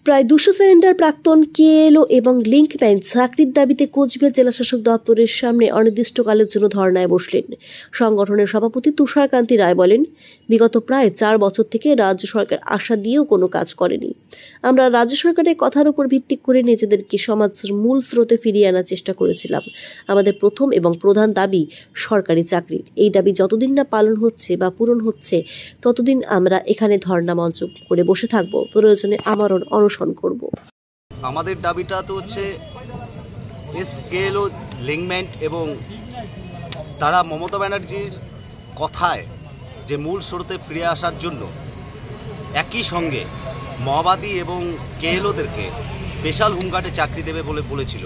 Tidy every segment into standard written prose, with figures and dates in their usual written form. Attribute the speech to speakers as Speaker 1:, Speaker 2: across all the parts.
Speaker 1: প্রায় 200 সিলিন্ডার প্রাক্তন কেএলও এবং লিঙ্কম্যান চাকরির দাবিতে কোচবিহার জেলাশাসক দপ্তরের সামনে অনির্দিষ্টকালের জন্য ধর্নায় বসলেন। সংগঠনের সভাপতি তুষারকান্তি রায় বলেন, বিগত প্রায় 4 বছর থেকে রাজ্য সরকার আশা দিয়েও কোনো কাজ করেনি। আমরা রাজ্য সরকারের কথার উপর ভিত্তি করে নিজেদেরকে সমাজের মূল স্রোতে ফিরিয়ে আনার চেষ্টা করেছিলাম। আমাদের প্রথম এবং প্রধান দাবি সরকারি চাকরির। এই দাবি যতদিন না পালন হচ্ছে বা পূরণ হচ্ছে ততদিন আমরা এখানে ধর্ণা মঞ্চ করে বসে থাকবো, প্রয়োজনে আমরণ অনশন করব।
Speaker 2: আমাদের দাবিটা তো হচ্ছে কেএলও লিঙ্কম্যান এবং তারা মমতা ব্যানার্জির কথায় যে মূল স্রোতে ফিরে আসার জন্য একই সঙ্গে মাওবাদী এবং কেএলওদেরকে স্পেশাল হোমগার্ডে চাকরি দেবে বলে বলেছিল।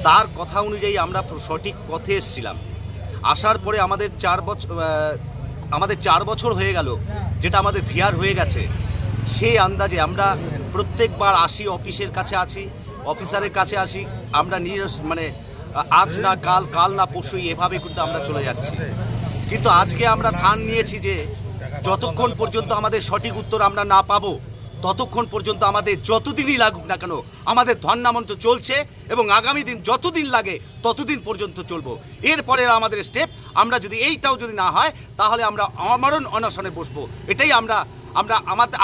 Speaker 2: তার কথা অনুযায়ী আমরা সঠিক পথে এসেছিলাম। আসার পরে আমাদের 4 বছর হয়ে গেল, যেটা আমাদের ভিআর হয়ে গেছে। সেই আন্দাজে আমরা প্রত্যেকবার আসি, অফিসের কাছে আছি, অফিসারের কাছে আসি, আমরা আজ না কাল, কাল না পরশু এভাবে কিন্তু আমরা চলে যাচ্ছি। কিন্তু আজকে আমরা ঠান নিয়েছি যে যতক্ষণ পর্যন্ত আমাদের সঠিক উত্তর আমরা না পাবো ততক্ষণ পর্যন্ত আমাদের যতদিনই লাগুক না কেন আমাদের ধর্ণা মঞ্চ চলছে এবং আগামী দিন যতদিন লাগে ততদিন পর্যন্ত চলবো। এরপরে আমাদের স্টেপ, আমরা যদি এইটাও যদি না হয় তাহলে আমরা আমরণ অনশনে বসবো। এটাই আমরা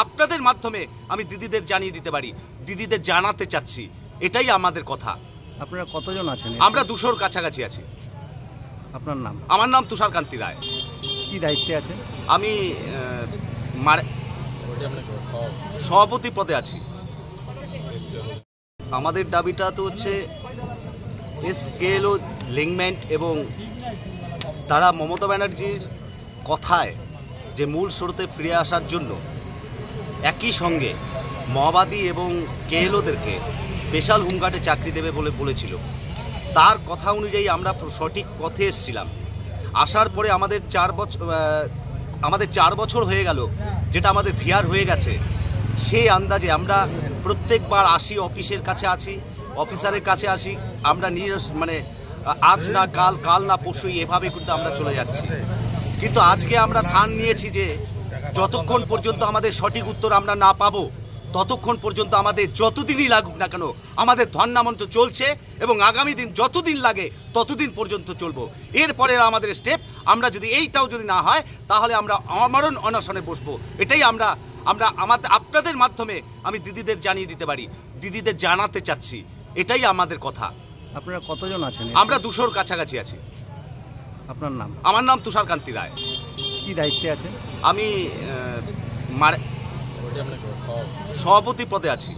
Speaker 2: আপনাদের মাধ্যমে আমি দিদিদের জানিয়ে দিতে পারি, দিদিদের জানাতে চাচ্ছি, এটাই আমাদের কথা।
Speaker 3: আপনারা কতজন আছেন?
Speaker 2: আমরা 200-র কাছাকাছি আছি।
Speaker 3: আপনার নাম?
Speaker 2: আমার নাম তুষারকান্তি রায়।
Speaker 3: কি দায়িত্বে আছেন?
Speaker 2: আমি সভাপতি পদে আছি। আমাদের দাবিটা তো হচ্ছে কেএলও লিঙ্কম্যান এবং তারা মমতা ব্যানার্জির কথায় যে মূল স্রোতে ফিরে আসার জন্য একই সঙ্গে মাওবাদী এবং কেএলওদেরকে স্পেশাল হোমগার্ডে চাকরি দেবে বলে বলেছিল। তার কথা অনুযায়ী আমরা সঠিক পথে এসেছিলাম। আসার পরে আমাদের 4 বছর হয়ে গেল, যেটা আমাদের ভিআর হয়ে গেছে। সেই আন্দাজে আমরা প্রত্যেকবার আসি, অফিসের কাছে আছি, অফিসারের কাছে আসি, আমরা আজ না কাল, কাল না পরশু এভাবে কিন্তু আমরা চলে যাচ্ছি। কিন্তু আজকে আমরা ঠান নিয়েছি যে যতক্ষণ পর্যন্ত আমাদের সঠিক উত্তর আমরা না পাবো ততক্ষণ পর্যন্ত আমাদের যতদিনই লাগুক না কেন আমাদের ধর্ণা মঞ্চ চলছে এবং আগামী দিন যতদিন লাগে ততদিন পর্যন্ত চলবো। এরপরে আমাদের স্টেপ, আমরা যদি এইটাও যদি না হয় তাহলে আমরা আমরণ অনশনে বসবো। এটাই আমরা আপনাদের মাধ্যমে আমি দিদিদের জানিয়ে দিতে পারি, দিদিদের জানাতে চাচ্ছি, এটাই আমাদের কথা।
Speaker 3: আপনারা কতজন আছেন?
Speaker 2: আমরা 200-র কাছাকাছি আছি।
Speaker 3: আপনার নাম?
Speaker 2: আমার নাম তুষারকান্তি রায়।
Speaker 3: কি দায়িত্বে আছেন?
Speaker 2: আমি সভাপতি পদে আছি।